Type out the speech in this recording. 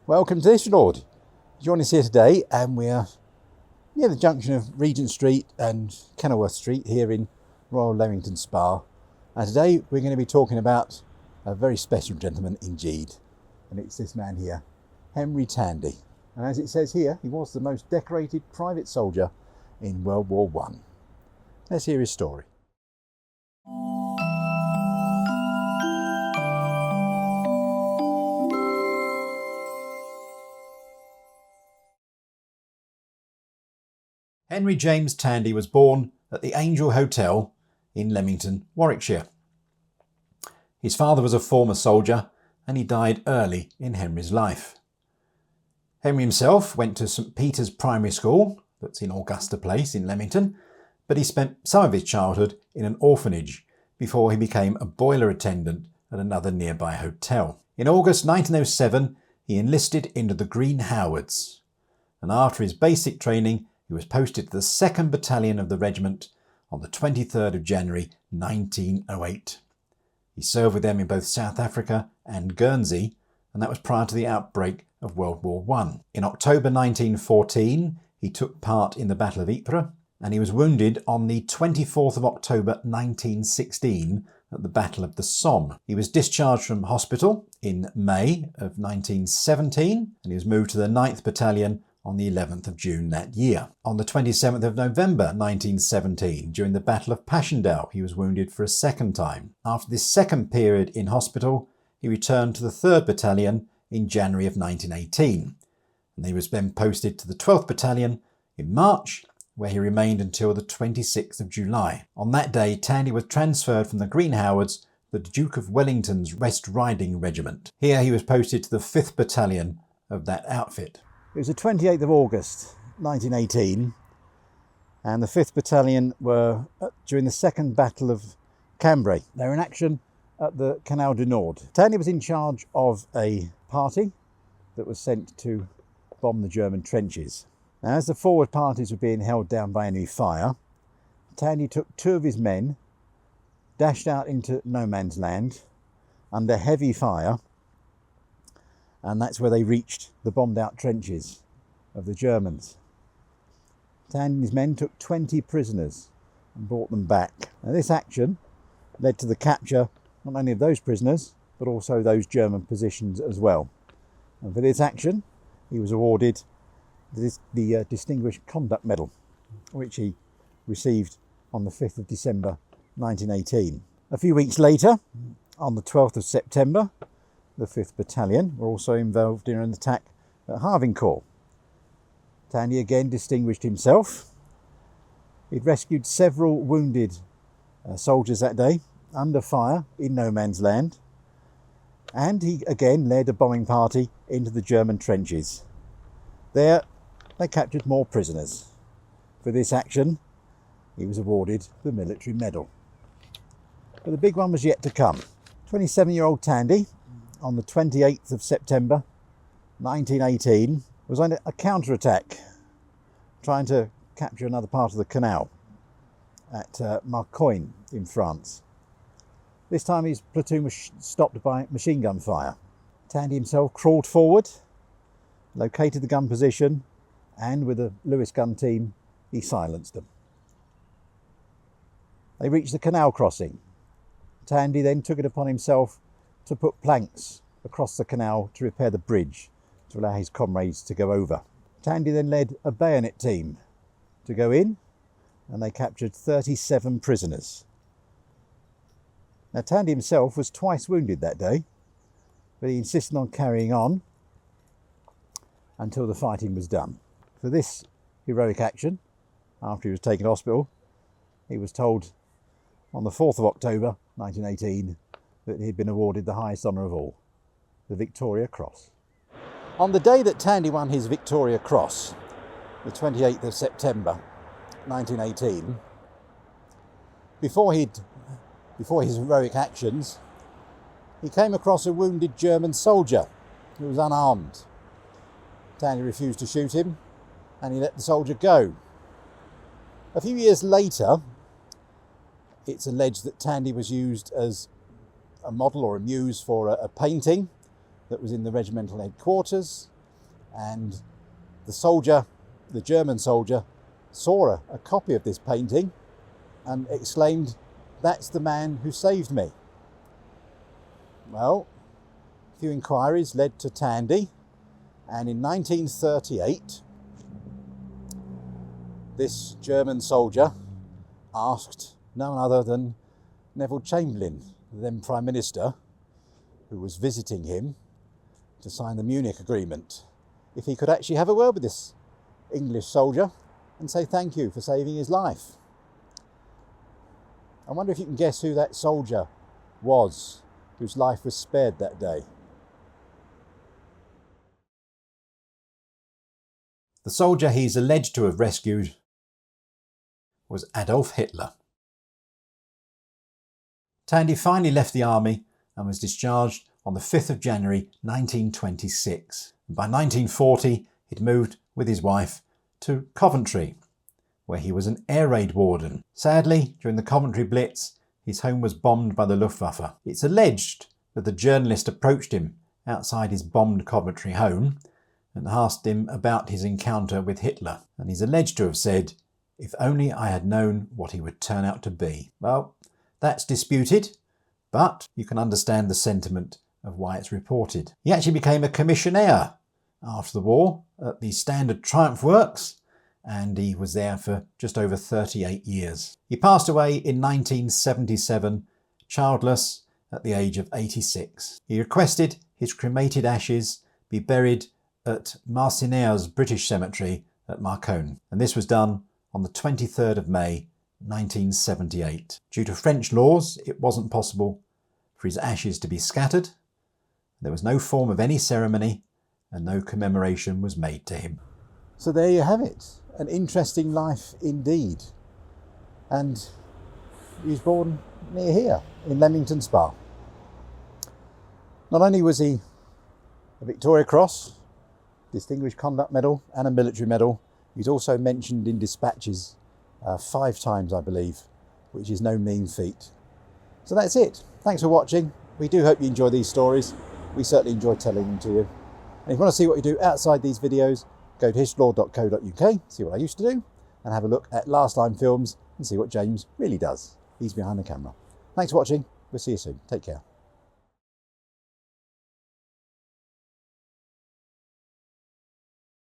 Welcome to this, Lord. Join us here today, and we're near the junction of Regent Street and Kenilworth Street here in Royal Leamington Spa. And today we're going to be talking about a very special gentleman indeed, and it's this man here, Henry Tandey. And as it says here, he was the most decorated private soldier in World War I. Let's hear his story. Henry James Tandey was born at the Angel Hotel in Leamington, Warwickshire. His father was a former soldier and he died early in Henry's life. Henry himself went to St Peter's Primary School, that's in Augusta Place in Leamington, but he spent some of his childhood in an orphanage before he became a boiler attendant at another nearby hotel. In August 1907, he enlisted into the Green Howards, and after his basic training, he was posted to the 2nd Battalion of the regiment on the 23rd of January 1908. He served with them in both South Africa and Guernsey, and that was prior to the outbreak of World War I. In October 1914, he took part in the Battle of Ypres, and he was wounded on the 24th of October 1916 at the Battle of the Somme. He was discharged from hospital in May of 1917, and he was moved to the 9th Battalion on the 11th of June that year. On the 27th of November 1917, during the Battle of Passchendaele, he was wounded for a second time. After this second period in hospital, he returned to the 3rd Battalion in January of 1918, and he was then posted to the 12th Battalion in March, where he remained until the 26th of July. On that day, Tandy was transferred from the Green Howards to the Duke of Wellington's West Riding Regiment. Here he was posted to the 5th Battalion of that outfit. It was the 28th of August 1918, and the 5th Battalion were during the Second Battle of Cambrai. They were in action at the Canal du Nord. Tandy was in charge of a party that was sent to bomb the German trenches. Now, as the forward parties were being held down by enemy fire, Tandy took 2 of his men, dashed out into no man's land under heavy fire, and that's where they reached the bombed out trenches of the Germans. Tandy and his men took 20 prisoners and brought them back. Now, this action led to the capture not only of those prisoners, but also those German positions as well. And for this action, he was awarded the Distinguished Conduct Medal, which he received on the 5th of December 1918. A few weeks later, on the 12th of September, the 5th Battalion were also involved in an attack at Harvincourt. Tandy again distinguished himself. He'd rescued several wounded soldiers that day under fire in no man's land, and he again led a bombing party into the German trenches. There they captured more prisoners. For this action he was awarded the military medal. But the big one was yet to come. 27-year-old Tandy, on the 28th of September 1918, was under a counter-attack trying to capture another part of the canal at Marcoing in France. This time his platoon was stopped by machine gun fire. Tandy himself crawled forward, located the gun position, and with a Lewis gun team he silenced them. They reached the canal crossing. Tandy then took it upon himself to put planks across the canal to repair the bridge to allow his comrades to go over. Tandy then led a bayonet team to go in, and they captured 37 prisoners. Now, Tandy himself was twice wounded that day, but he insisted on carrying on until the fighting was done. For this heroic action, after he was taken to hospital, he was told on the 4th of October 1918 that he had been awarded the highest honour of all, the Victoria Cross. On the day that Tandy won his Victoria Cross, the 28th of September 1918, before his heroic actions, he came across a wounded German soldier who was unarmed. Tandy refused to shoot him, and he let the soldier go. A few years later, it's alleged that Tandy was used as a model or a muse for a painting that was in the regimental headquarters, And the soldier, the German soldier, saw a copy of this painting and exclaimed, "That's the man who saved me." Well, a few inquiries led to Tandy, and in 1938 this German soldier asked none other than Neville Chamberlain, the then Prime Minister, who was visiting him, to sign the Munich Agreement, if he could actually have a word with this English soldier and say thank you for saving his life. I wonder if you can guess who that soldier was whose life was spared that day. The soldier he's alleged to have rescued was Adolf Hitler. Tandy finally left the army and was discharged on the 5th of January 1926. By 1940, he'd moved with his wife to Coventry, where he was an air raid warden. Sadly, during the Coventry Blitz, his home was bombed by the Luftwaffe. It's alleged that the journalist approached him outside his bombed Coventry home and asked him about his encounter with Hitler. And he's alleged to have said, "If only I had known what he would turn out to be." Well, that's disputed, but you can understand the sentiment of why it's reported. He actually became a commissionaire after the war at the Standard Triumph Works, and he was there for just over 38 years. He passed away in 1977, childless, at the age of 86. He requested his cremated ashes be buried at Marcinaire's British Cemetery at Marcone, and this was done on the 23rd of May 1978. Due to French laws, it wasn't possible for his ashes to be scattered. There was no form of any ceremony, and no commemoration was made to him. So there you have it. An interesting life indeed. And he was born near here in Leamington Spa. Not only was he a Victoria Cross, Distinguished Conduct Medal and a Military Medal, he's also mentioned in dispatches 5 times, I believe, which is no mean feat. So that's it. Thanks for watching. We do hope you enjoy these stories. We certainly enjoy telling them to you. And if you want to see what we do outside these videos, go to historylord.co.uk, see what I used to do, and have a look at Last Line Films and see what James really does. He's behind the camera. Thanks for watching. We'll see you soon. Take care.